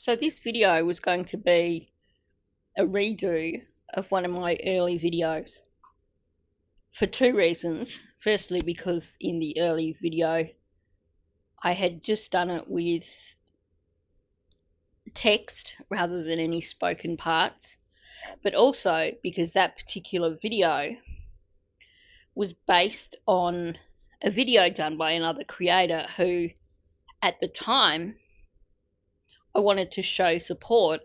So this video was going to be a redo of one of my early videos for two reasons. Firstly, because in the early video I had just done it with text rather than any spoken parts, but also because that particular video was based on a video done by another creator who, at the time, I wanted to show support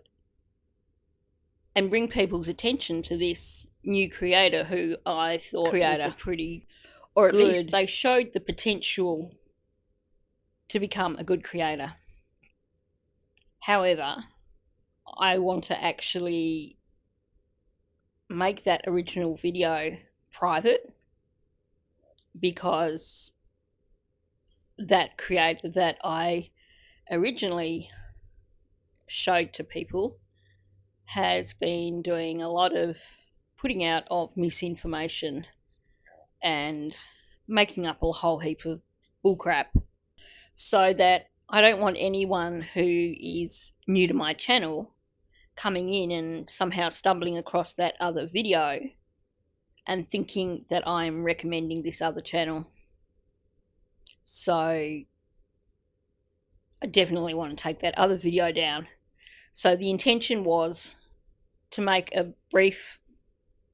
and bring people's attention to this new creator who I thought was a pretty, or at least they showed the potential to become a good creator. However, I want to actually make that original video private because that creator that I originally showed to people has been doing a lot of putting out of misinformation and making up a whole heap of bullcrap, so that I don't want anyone who is new to my channel coming in and somehow stumbling across that other video and thinking that I'm recommending this other channel. So I definitely want to take that other video down. So the intention was to make a brief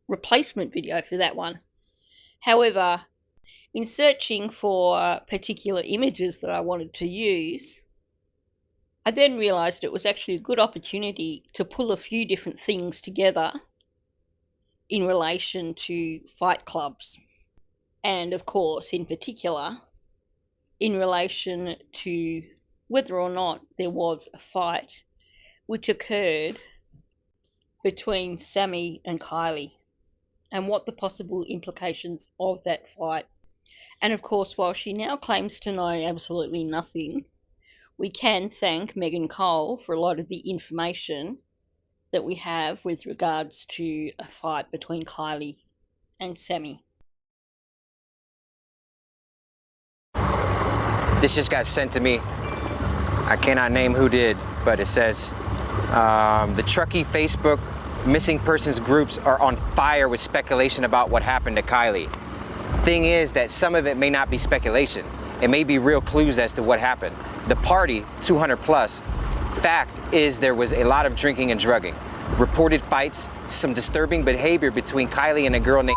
replacement video for that one. However, in searching for particular images that I wanted to use, I then realised it was actually a good opportunity to pull a few different things together in relation to fight clubs. And of course, in particular, in relation to whether or not there was a fight which occurred between Sammy and Kiely, and what the possible implications of that fight. And of course, while she now claims to know absolutely nothing, we can thank Meghan Cole for a lot of the information that we have with regards to a fight between Kiely and Sammy. This just got sent to me. I cannot name who did, but it says, the Truckee Facebook missing persons groups are on fire with speculation about what happened to Kiely. Thing is that some of it may not be speculation. It may be real clues as to what happened. The party, 200 plus, fact is there was a lot of drinking and drugging. Reported fights, some disturbing behavior between Kiely and a girl named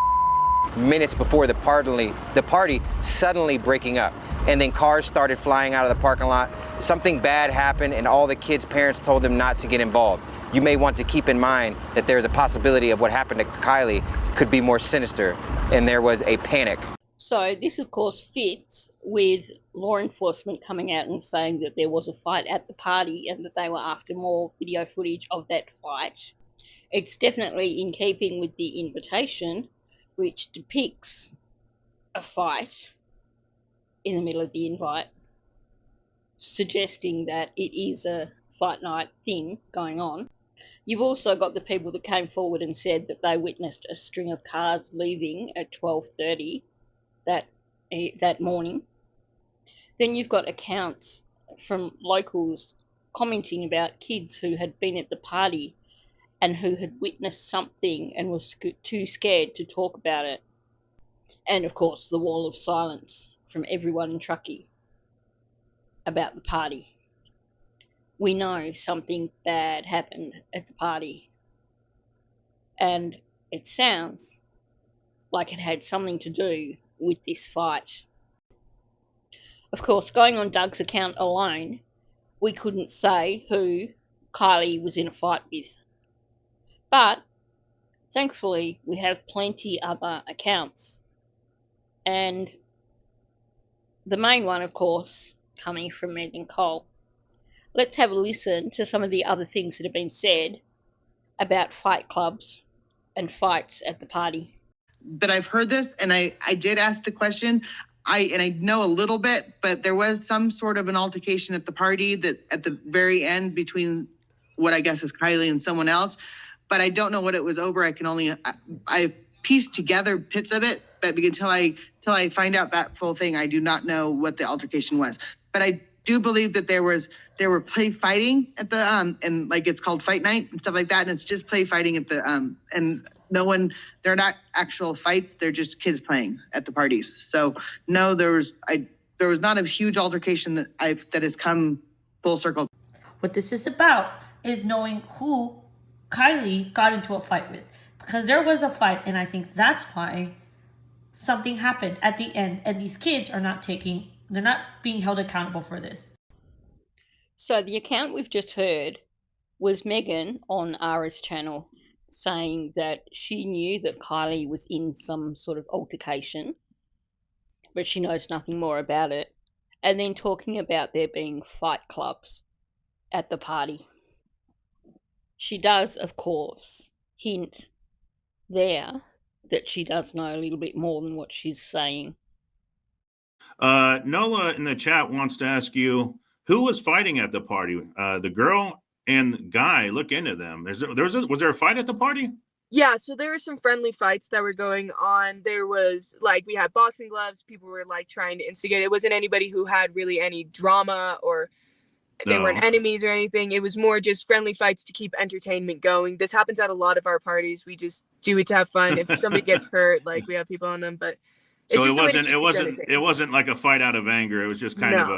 minutes before the party suddenly breaking up. And then cars started flying out of the parking lot. Something bad happened and all the kids' parents told them not to get involved. You may want to keep in mind that there's a possibility of what happened to Kiely could be more sinister, and there was a panic. So this, of course, fits with law enforcement coming out and saying that there was a fight at the party and that they were after more video footage of that fight. It's definitely in keeping with the invitation, which depicts a fight in the middle of the invite, suggesting that it is a fight night thing going on. You've also got the people that came forward and said that they witnessed a string of cars leaving at 12:30 that morning. Then you've got accounts from locals commenting about kids who had been at the party and who had witnessed something and was too scared to talk about it. And of course, the wall of silence from everyone in Truckee about the party. We know something bad happened at the party, and it sounds like it had something to do with this fight. Of course, going on Doug's account alone, we couldn't say who Kiely was in a fight with. But thankfully, we have plenty other accounts. And the main one, of course, coming from Meghan Cole. Let's have a listen to some of the other things that have been said about fight clubs and fights at the party. But I've heard this, and I did ask the question. I know a little bit, but there was some sort of an altercation at the party that at the very end between what I guess is Kiely and someone else, but I don't know what it was over. I pieced together bits of it, but until I find out that full thing, I do not know what the altercation was. But I do believe that there were play fighting at the and like it's called fight night and stuff like that, and it's just play fighting at the and they're not actual fights, they're just kids playing at the parties. So no, there was not a huge altercation that has come full circle. What this is about is knowing who Kiely got into a fight with, because there was a fight, and I think that's why something happened at the end, and these kids are they're not being held accountable for this. So the account we've just heard was Meghan on Ara's channel saying that she knew that Kiely was in some sort of altercation, but she knows nothing more about it, and then talking about there being fight clubs at the party. She does, of course, hint there that she does know a little bit more than what she's saying. Nola in the chat wants to ask you, who was fighting at the party? The girl and guy. Look into them. Was there a fight at the party? Yeah, so there were some friendly fights that were going on. There was we had boxing gloves. People were trying to instigate. It wasn't anybody who had really any drama or they weren't enemies or anything. It was more just friendly fights to keep entertainment going. This happens at a lot of our parties. We just do it to have fun. If somebody gets hurt, we have people on them, but so it wasn't like a fight out of anger. It was just kind of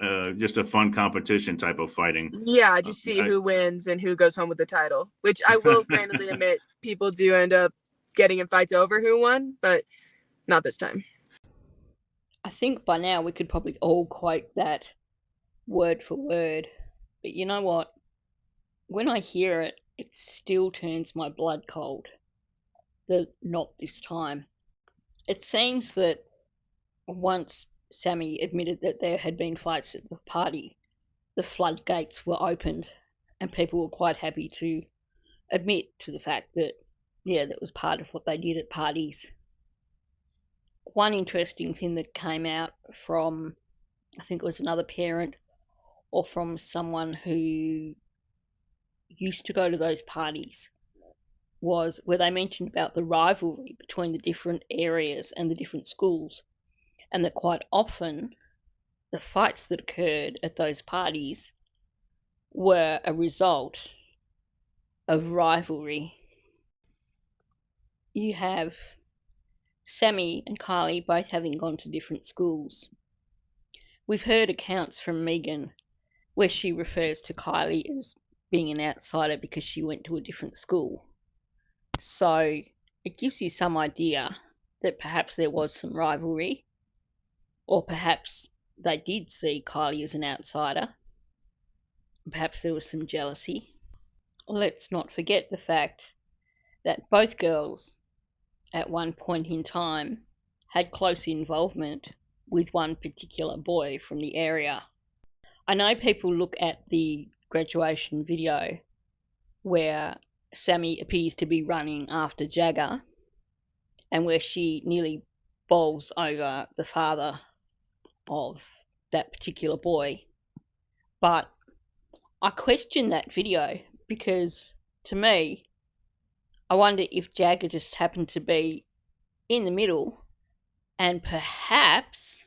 a just a fun competition type of fighting. Yeah, just see who wins and who goes home with the title, which I will candidly admit people do end up getting in fights over who won, but not this time. I think by now we could probably all quote that word for word, but you know what? When I hear it, it still turns my blood cold. Not this time. It seems that once Sammy admitted that there had been fights at the party, the floodgates were opened and people were quite happy to admit to the fact that, yeah, that was part of what they did at parties. One interesting thing that came out from, I think it was another parent or from someone who used to go to those parties, was where they mentioned about the rivalry between the different areas and the different schools, and that quite often the fights that occurred at those parties were a result of rivalry. You have Sammy and Kiely both having gone to different schools. We've heard accounts from Meghan where she refers to Kiely as being an outsider because she went to a different school. So it gives you some idea that perhaps there was some rivalry, or perhaps they did see Kiely as an outsider. Perhaps there was some jealousy. Let's not forget the fact that both girls at one point in time had close involvement with one particular boy from the area. I know people look at the graduation video where Sammy appears to be running after Jagger and where she nearly bowls over the father of that particular boy. But I question that video because, to me, I wonder if Jagger just happened to be in the middle and perhaps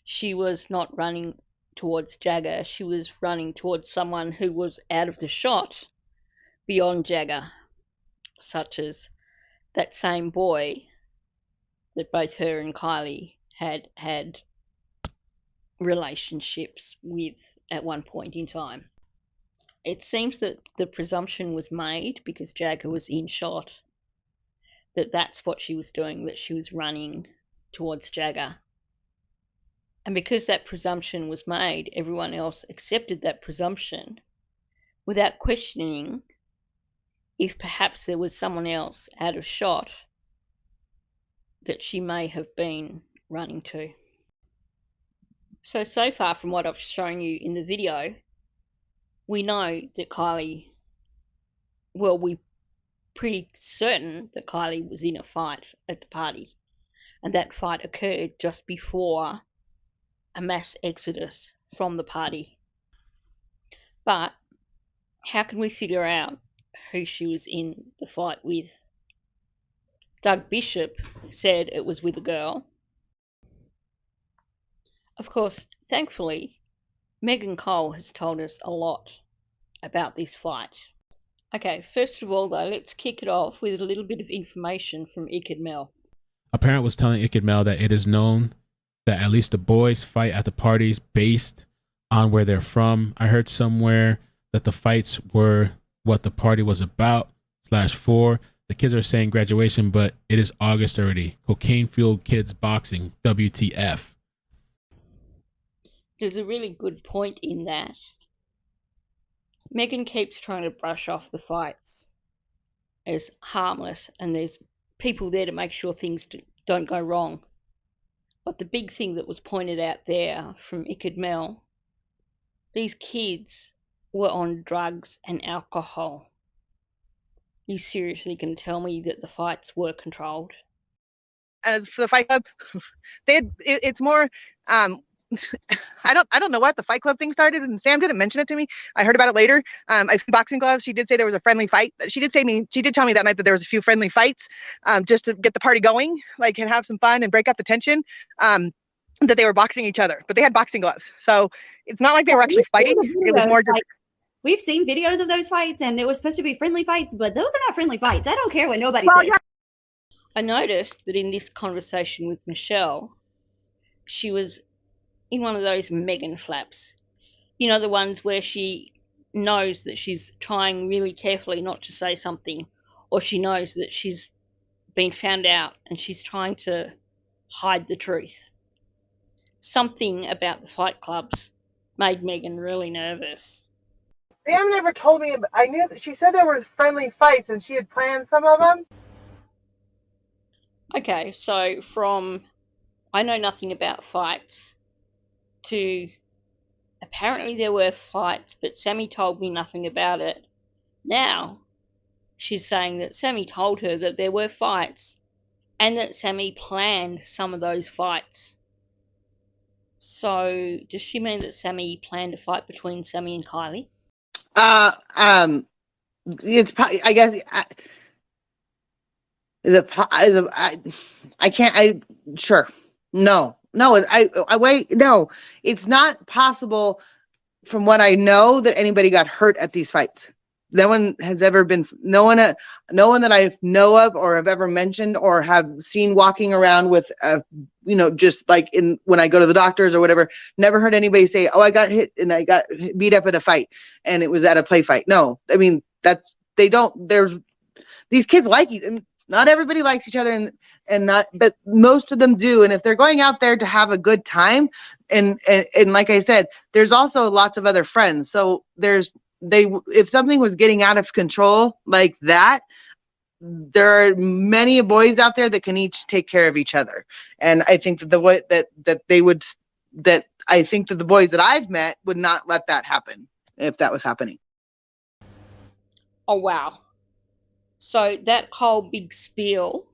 she was not running towards Jagger, she was running towards someone who was out of the shot beyond Jagger, such as that same boy that both her and Kiely had relationships with at one point in time. It seems that the presumption was made, because Jagger was in shot, that that's what she was doing, that she was running towards Jagger. And because that presumption was made, everyone else accepted that presumption without questioning if perhaps there was someone else out of shot that she may have been running to. So far from what I've shown you in the video, we know that Kiely, well, we're pretty certain that Kiely was in a fight at the party, and that fight occurred just before a mass exodus from the party. But how can we figure out who she was in the fight with? Doug Bishop said it was with a girl. Of course, thankfully, Meghan Cole has told us a lot about this fight. Okay, first of all, though, let's kick it off with a little bit of information from Iked Mel. A parent was telling Iked Mel that it is known that at least the boys fight at the parties based on where they're from. I heard somewhere that the fights were what the party was about /for. The kids are saying graduation, but it is August already. Cocaine-fueled kids boxing. WTF. There's a really good point in that. Meghan keeps trying to brush off the fights as harmless, and there's people there to make sure things don't go wrong. But the big thing that was pointed out there from Iked Mel, these kids were on drugs and alcohol. You seriously can tell me that the fights were controlled? As for the Fight Club, it's more I don't know what the Fight Club thing started, and Sam didn't mention it to me. I heard about it later. I've seen boxing gloves. She did say there was a friendly fight. She did tell me that night that there was a few friendly fights, just to get the party going, like, and have some fun and break up the tension. That they were boxing each other, but they had boxing gloves, so it's not like they were actually fighting. It was more just. We've seen videos of those fights, and it was supposed to be friendly fights, but those are not friendly fights. I don't care what nobody says. Yeah. I noticed that in this conversation with Michelle, she was in one of those Meghan flaps. You know, the ones where she knows that she's trying really carefully not to say something, or she knows that she's been found out and she's trying to hide the truth. Something about the fight clubs made Meghan really nervous. Sam never told me. I knew that she said there were friendly fights and she had planned some of them. Okay, so from I know nothing about fights to apparently there were fights, but Sammy told me nothing about it. Now she's saying that Sammy told her that there were fights and that Sammy planned some of those fights. So does she mean that Sammy planned a fight between Sammy and Kiely? It's, I guess, sure. No, it's not possible from what I know that anybody got hurt at these fights. No one that I know of or have ever mentioned or have seen walking around with, just like when I go to the doctors or whatever, never heard anybody say, oh, I got hit and I got beat up in a fight and it was at a play fight. No, I mean, these kids like you. Not everybody likes each other but most of them do. And if they're going out there to have a good time, and like I said, there's also lots of other friends. So if something was getting out of control like that, there are many boys out there that can each take care of each other. And I think that the boys that I've met would not let that happen if that was happening. Oh, wow. So that whole big spiel,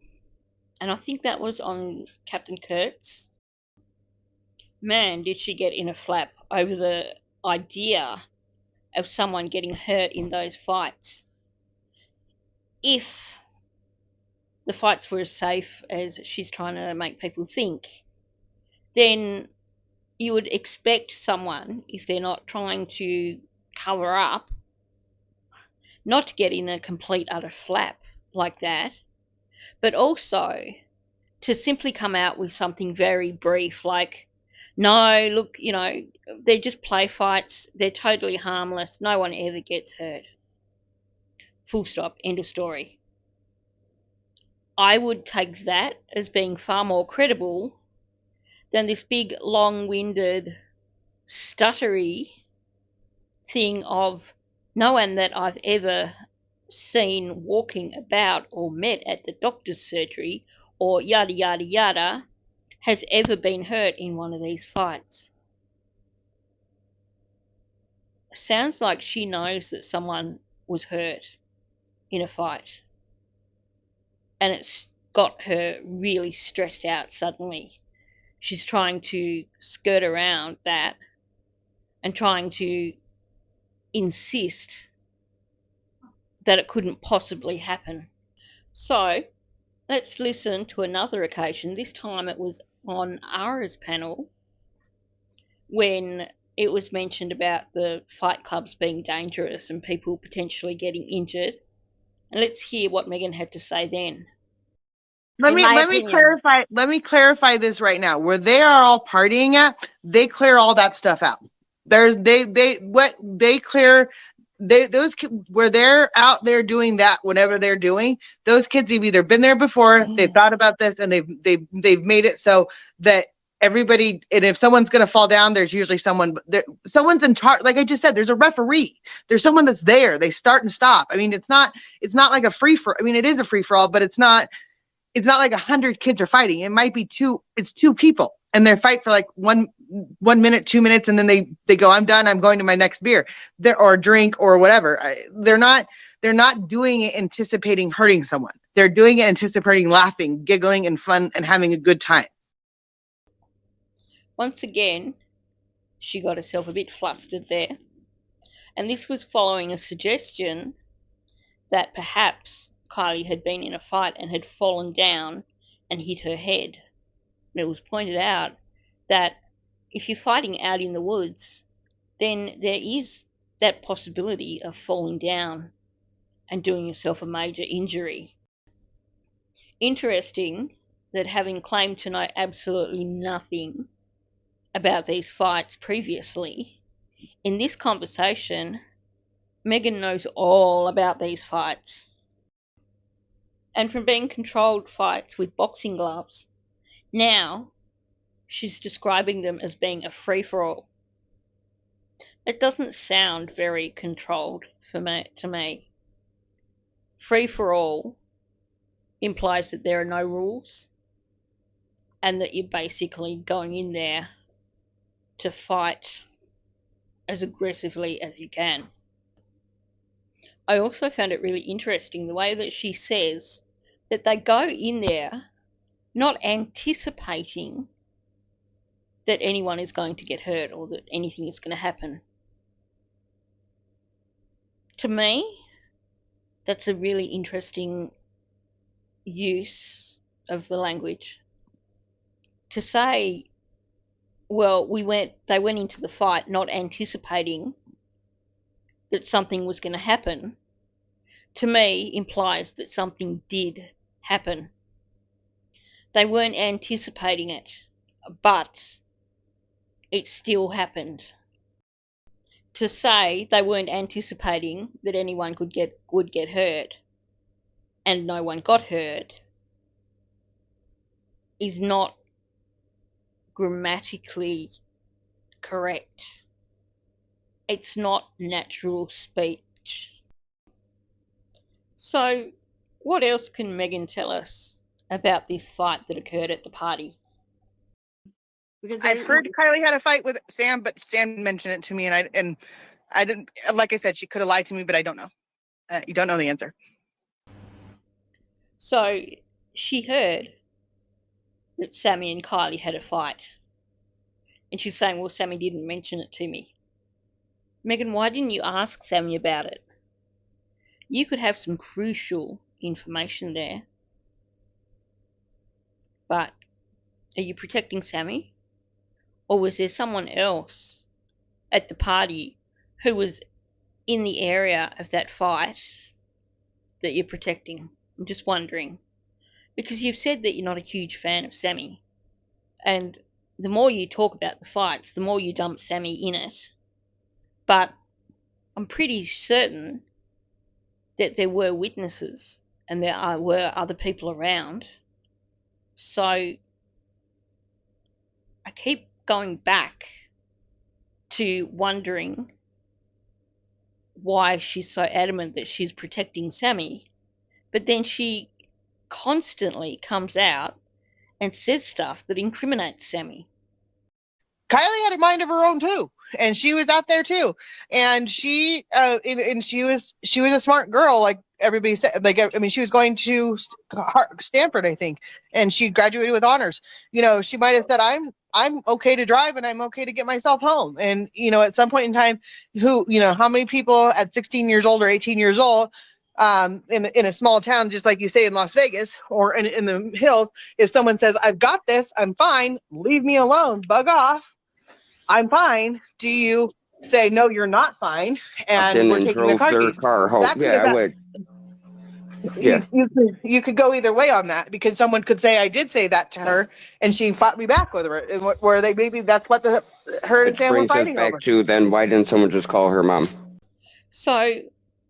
and I think that was on Captain Kurtz. Man, did she get in a flap over the idea of someone getting hurt in those fights. If the fights were as safe as she's trying to make people think, then you would expect someone, if they're not trying to cover up, not to get in a complete utter flap like that, but also to simply come out with something very brief like, no, look, they're just play fights. They're totally harmless. No one ever gets hurt. Full stop. End of story. I would take that as being far more credible than this big, long-winded, stuttery thing of no one that I've ever seen walking about or met at the doctor's surgery or yada, yada, yada has ever been hurt in one of these fights. Sounds like she knows that someone was hurt in a fight. And it's got her really stressed out suddenly. She's trying to skirt around that and trying to insist that it couldn't possibly happen. So let's listen to another occasion. This time it was on Ara's panel when it was mentioned about the fight clubs being dangerous and people potentially getting injured. And let's hear what Meghan had to say then. Let me clarify this right now. Where they are all partying at, they clear all that stuff out. Where they're out there doing that, whatever they're doing, those kids have either been there before, they've thought about this, and they've made it so that everybody, and if someone's going to fall down, there's usually someone's in charge. Like I just said, there's a referee, there's someone that's there, they start and stop. I mean, it's not like a free for, I mean, it is a free for all, but it's not like 100 kids are fighting. It might be two people, and they fight for like one minute, 2 minutes, and then they go, I'm done, I'm going to my next beer or drink or whatever. They're not doing it anticipating hurting someone. They're doing it anticipating laughing, giggling, and fun, and having a good time. Once again, she got herself a bit flustered there. And this was following a suggestion that perhaps Kiely had been in a fight and had fallen down and hit her head. And it was pointed out that if you're fighting out in the woods, then there is that possibility of falling down and doing yourself a major injury. Interesting that, having claimed to know absolutely nothing about these fights previously, in this conversation, Meghan knows all about these fights. And from being controlled fights with boxing gloves, now she's describing them as being a free-for-all. It doesn't sound very controlled to me. Free-for-all implies that there are no rules and that you're basically going in there to fight as aggressively as you can. I also found it really interesting the way that she says that they go in there not anticipating that anyone is going to get hurt or that anything is going to happen. To me, that's a really interesting use of the language. To say, well, they went into the fight not anticipating that something was going to happen, to me implies that something did happen. They weren't anticipating it, but it still happened. To say they weren't anticipating that anyone would get hurt and no one got hurt is not grammatically correct. It's not natural speech. So, what else can Meghan tell us about this fight that occurred at the party? Because I've heard Kiely had a fight with Sam, but Sam mentioned it to me, and I didn't. Like I said, she could have lied to me, but I don't know. You don't know the answer. So she heard that Sammy and Kiely had a fight, and she's saying, "Well, Sammy didn't mention it to me." Meghan, why didn't you ask Sammy about it? You could have some crucial information there. But are you protecting Sammy? Or was there someone else at the party who was in the area of that fight that you're protecting? I'm just wondering. Because you've said that you're not a huge fan of Sammy. And the more you talk about the fights, the more you dump Sammy in it. But I'm pretty certain that there were witnesses and there were other people around. So I keep going back to wondering why she's so adamant that she's protecting Sammy, but then she constantly comes out and says stuff that incriminates Sammy. Kiely had a mind of her own too, and she was out there too, and she was a smart girl, like everybody said. Like, I mean, she was going to Stanford, I think, and she graduated with honors. You know, she might have said, I'm okay to drive and I'm okay to get myself home. And, you know, at some point in time, how many people at 16 years old or 18 years old, in a small town, just like you say in Las Vegas or in the hills, if someone says, I've got this, I'm fine, leave me alone, bug off. I'm fine. Do you say, no, you're not fine, and we're taking the car their keys? car home. Exactly. Yeah, I would. Yeah. You could go either way on that, because someone could say I did say that to her and she fought me back with her. And where they maybe that's what her and Sam were Brings us fighting back over. to then why didn't someone just call her mom? So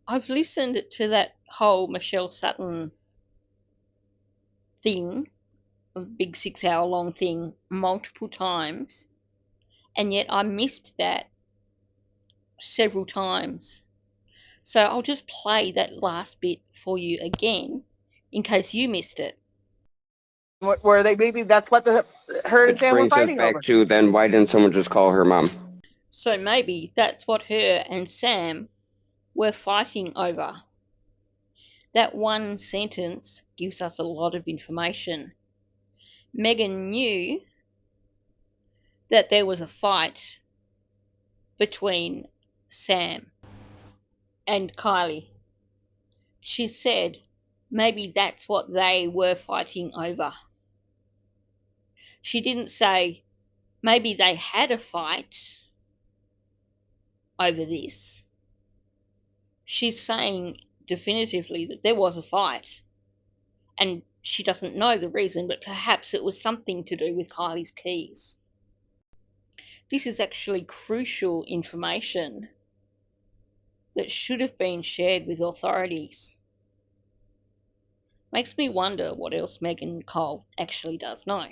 I've listened to that whole Michelle Sutton thing, a big 6-hour long thing, multiple times, and yet I missed that several times. So I'll just play that last bit for you again in case you missed it. Where they maybe that's what her and Sam were Brings us fighting back over. to then why didn't someone just call her mom? So maybe that's what her and Sam were fighting over. That one sentence gives us a lot of information. Meghan knew that there was a fight between Sam and Kiely. She said maybe that's what they were fighting over. She didn't say maybe they had a fight over this. She's saying definitively that there was a fight, and she doesn't know the reason, but perhaps it was something to do with Kylie's keys. This is actually crucial information that should have been shared with authorities. Makes me wonder what else Meghan Cole actually does know.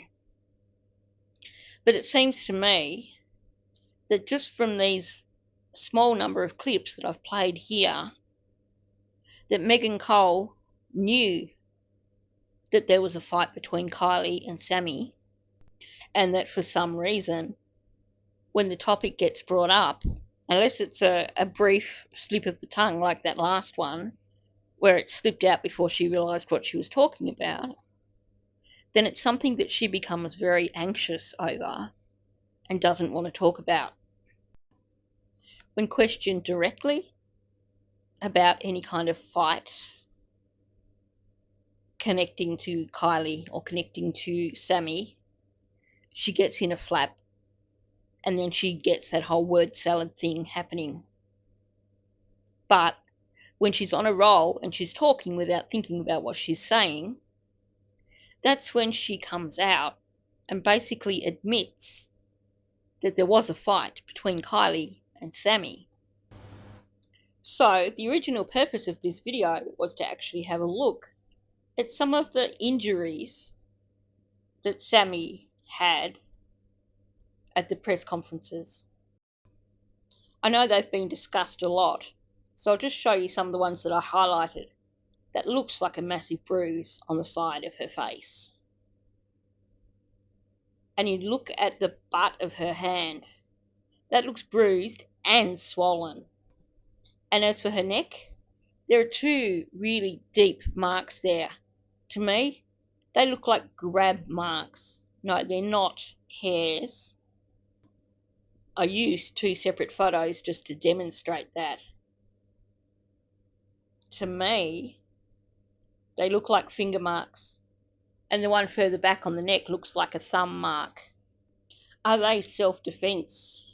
But it seems to me that just from these small number of clips that I've played here, that Meghan Cole knew that there was a fight between Kiely and Sammy, and that for some reason, when the topic gets brought up, unless it's a brief slip of the tongue like that last one, where it slipped out before she realised what she was talking about, then it's something that she becomes very anxious over and doesn't want to talk about. When questioned directly about any kind of fight connecting to Kiely or connecting to Sammy, she gets in a flap, and then she gets that whole word salad thing happening. But when she's on a roll and she's talking without thinking about what she's saying, that's when she comes out and basically admits that there was a fight between Kiely and Sammy. So the original purpose of this video was to actually have a look at some of the injuries that Sammy had at the press conferences. I know they've been discussed a lot, so I'll just show you some of the ones that I highlighted. That looks like a massive bruise on the side of her face. And you look at the butt of her hand, that looks bruised and swollen. And as for her neck, there are two really deep marks there. To me, they look like grab marks. No, they're not hairs. I used two separate photos just to demonstrate that. To me, they look like finger marks. And the one further back on the neck looks like a thumb mark. Are they self-defense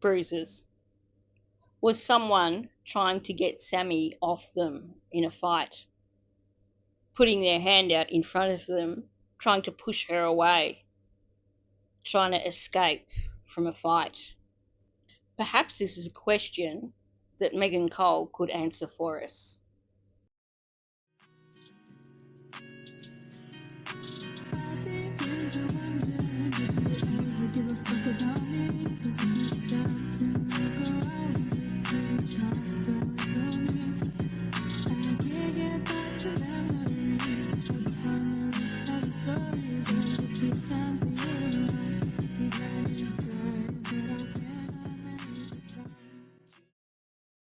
bruises? Was someone trying to get Sammy off them in a fight, putting their hand out in front of them, trying to push her away, trying to escape from a fight? Perhaps this is a question that Meghan Cole could answer for us. I begin to wonder